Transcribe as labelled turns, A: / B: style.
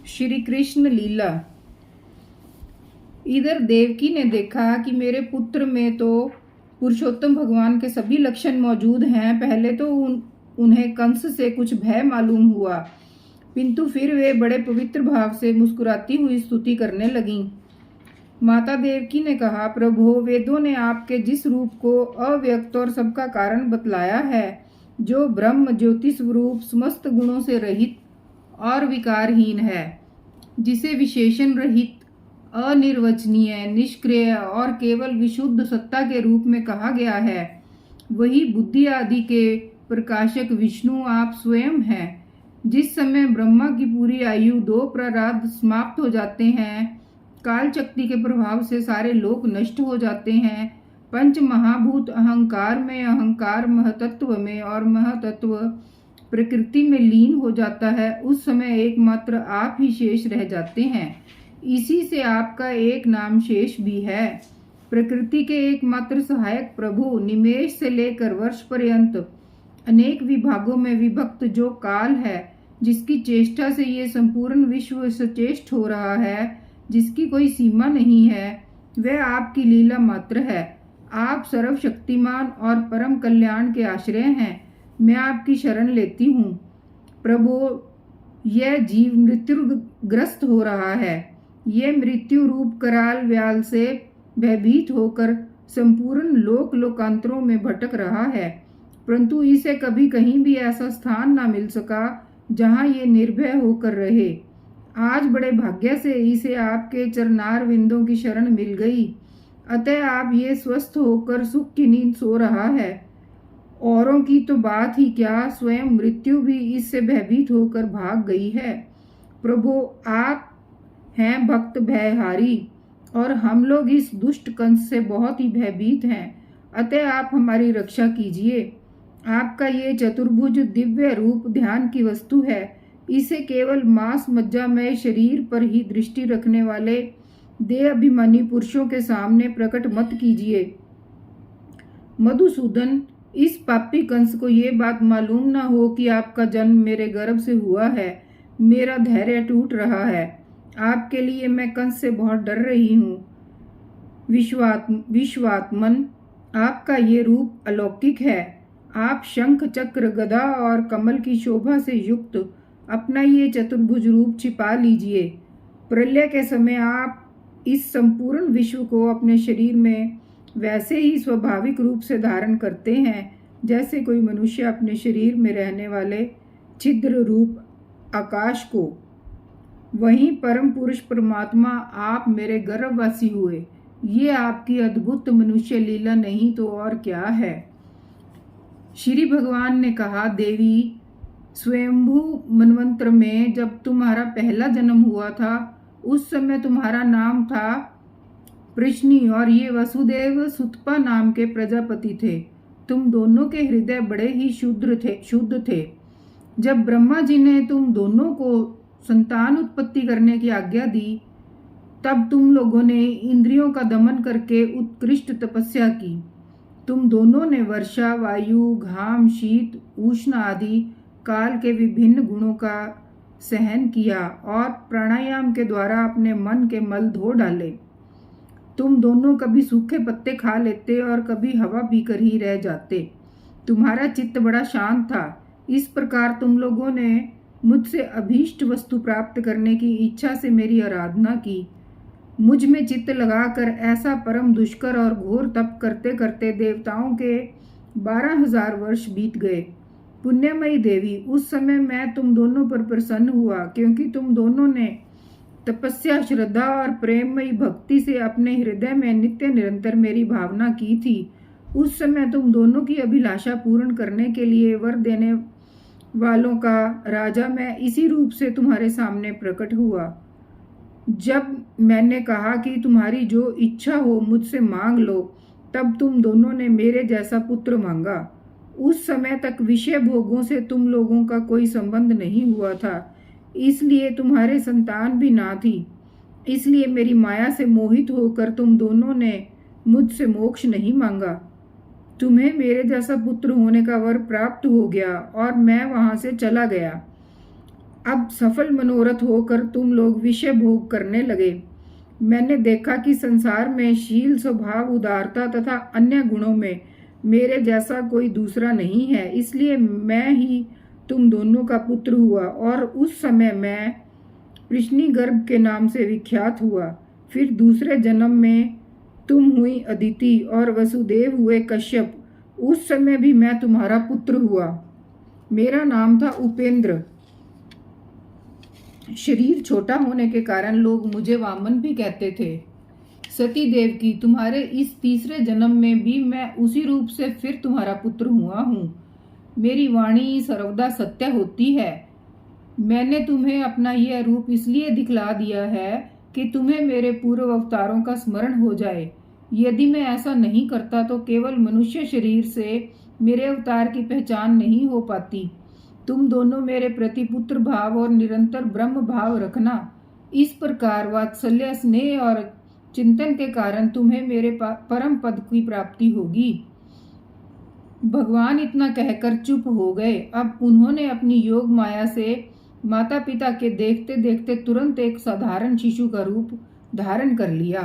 A: श्री कृष्ण लीला। इधर देवकी ने देखा कि मेरे पुत्र में तो पुरुषोत्तम भगवान के सभी लक्षण मौजूद हैं। पहले तो उन्हें कंस से कुछ भय मालूम हुआ, किंतु फिर वे बड़े पवित्र भाव से मुस्कुराती हुई स्तुति करने लगीं। माता देवकी ने कहा, प्रभु, वेदों ने आपके जिस रूप को अव्यक्त और सबका कारण बतलाया है, जो ब्रह्म ज्योति स्वरूप समस्त गुणों से रहित और विकारहीन है, जिसे विशेषण रहित, अनिर्वचनीय, निष्क्रिय और केवल विशुद्ध सत्ता के रूप में कहा गया है, वही बुद्धि आदि के प्रकाशक विष्णु आप स्वयं हैं। जिस समय ब्रह्मा की पूरी आयु 2 प्रारब्ध समाप्त हो जाते हैं, काल शक्ति के प्रभाव से सारे लोक नष्ट हो जाते हैं, पंच महाभूत अहंकार में, अहंकार महतत्व में और महतत्व प्रकृति में लीन हो जाता है, उस समय एकमात्र आप ही शेष रह जाते हैं। इसी से आपका एक नाम शेष भी है। प्रकृति के एकमात्र सहायक प्रभु, निमेष से लेकर वर्ष पर्यंत अनेक विभागों में विभक्त जो काल है, जिसकी चेष्टा से ये संपूर्ण विश्व सचेष्ट हो रहा है, जिसकी कोई सीमा नहीं है, वह आपकी लीला मात्र है। आप सर्वशक्तिमान और परम कल्याण के आश्रय हैं। मैं आपकी शरण लेती हूँ। प्रभु, यह जीव मृत्युग्रस्त हो रहा है। यह मृत्यु रूप कराल व्याल से भयभीत होकर संपूर्ण लोकांतरों में भटक रहा है, परंतु इसे कभी कहीं भी ऐसा स्थान न मिल सका जहाँ ये निर्भय होकर रहे। आज बड़े भाग्य से इसे आपके चरणार विंदों की शरण मिल गई, अतः आप ये स्वस्थ होकर सुख की नींद सो रहा है। औरों की तो बात ही क्या, स्वयं मृत्यु भी इससे भयभीत होकर भाग गई है। प्रभु, आप हैं भक्त भयहारी और हम लोग इस दुष्ट कंस से बहुत ही भयभीत हैं, अतः आप हमारी रक्षा कीजिए। आपका ये चतुर्भुज दिव्य रूप ध्यान की वस्तु है। इसे केवल मांस मज्जामय शरीर पर ही दृष्टि रखने वाले देह अभिमानी पुरुषों के सामने प्रकट मत कीजिए। मधुसूदन, इस पापी कंस को ये बात मालूम ना हो कि आपका जन्म मेरे गर्भ से हुआ है। मेरा धैर्य टूट रहा है। आपके लिए मैं कंस से बहुत डर रही हूँ। विश्वात्मन, आपका ये रूप अलौकिक है। आप शंख चक्र गदा और कमल की शोभा से युक्त अपना ये चतुर्भुज रूप छिपा लीजिए। प्रलय के समय आप इस संपूर्ण विश्व को अपने शरीर में वैसे ही स्वाभाविक रूप से धारण करते हैं, जैसे कोई मनुष्य अपने शरीर में रहने वाले छिद्र रूप आकाश को। वहीं परम पुरुष परमात्मा आप मेरे गर्भवासी हुए। ये आपकी अद्भुत मनुष्य लीला नहीं तो और क्या है। श्री भगवान ने कहा, देवी, स्वयंभू मनवंतर में जब तुम्हारा पहला जन्म हुआ था, उस समय तुम्हारा नाम था प्रश्नी और ये वसुदेव सुतपा नाम के प्रजापति थे। तुम दोनों के हृदय बड़े ही शुद्ध थे। जब ब्रह्मा जी ने तुम दोनों को संतान उत्पत्ति करने की आज्ञा दी, तब तुम लोगों ने इंद्रियों का दमन करके उत्कृष्ट तपस्या की। तुम दोनों ने वर्षा, वायु, घाम, शीत, उष्ण आदि काल के विभिन्न गुणों का सहन किया और प्राणायाम के द्वारा अपने मन के मल धो डाले। तुम दोनों कभी सूखे पत्ते खा लेते और कभी हवा पीकर ही रह जाते। तुम्हारा चित्त बड़ा शांत था। इस प्रकार तुम लोगों ने मुझसे अभीष्ट वस्तु प्राप्त करने की इच्छा से मेरी आराधना की। मुझ में चित्त लगाकर ऐसा परम दुष्कर और घोर तप करते करते देवताओं के 12,000 वर्ष बीत गए। पुण्यमयी देवी, उस समय मैं तुम दोनों पर प्रसन्न हुआ, क्योंकि तुम दोनों ने तपस्या, श्रद्धा और प्रेममयी भक्ति से अपने हृदय में नित्य निरंतर मेरी भावना की थी। उस समय तुम दोनों की अभिलाषा पूर्ण करने के लिए वर देने वालों का राजा मैं इसी रूप से तुम्हारे सामने प्रकट हुआ। जब मैंने कहा कि तुम्हारी जो इच्छा हो मुझसे मांग लो, तब तुम दोनों ने मेरे जैसा पुत्र मांगा। उस समय तक विषय भोगों से तुम लोगों का कोई संबंध नहीं हुआ था, इसलिए तुम्हारे संतान भी ना थी। इसलिए मेरी माया से मोहित होकर तुम दोनों ने मुझसे मोक्ष नहीं मांगा। तुम्हें मेरे जैसा पुत्र होने का वर प्राप्त हो गया और मैं वहां से चला गया। अब सफल मनोरथ होकर तुम लोग विषय भोग करने लगे। मैंने देखा कि संसार में शील, स्वभाव, उदारता तथा अन्य गुणों में मेरे जैसा कोई दूसरा नहीं है, इसलिए मैं ही तुम दोनों का पुत्र हुआ और उस समय मैं कृष्णिगर्भ के नाम से विख्यात हुआ। फिर दूसरे जन्म में तुम हुई अदिति और वसुदेव हुए कश्यप। उस समय भी मैं तुम्हारा पुत्र हुआ। मेरा नाम था उपेंद्र। शरीर छोटा होने के कारण लोग मुझे वामन भी कहते थे। सती देव की, तुम्हारे इस तीसरे जन्म में भी मैं उसी रूप से फिर तुम्हारा पुत्र हुआ हूँ। मेरी वाणी सर्वदा सत्य होती है। मैंने तुम्हें अपना यह रूप इसलिए दिखला दिया है कि तुम्हें मेरे पूर्व अवतारों का स्मरण हो जाए। यदि मैं ऐसा नहीं करता तो केवल मनुष्य शरीर से मेरे अवतार की पहचान नहीं हो पाती। तुम दोनों मेरे प्रति पुत्र भाव और निरंतर ब्रह्म भाव रखना। इस प्रकार वात्सल्य, स्नेह और चिंतन के कारण तुम्हें मेरे परम पद की प्राप्ति होगी। भगवान इतना कहकर चुप हो गए। अब उन्होंने अपनी योग माया से माता पिता के देखते देखते तुरंत एक साधारण शिशु का रूप धारण कर लिया।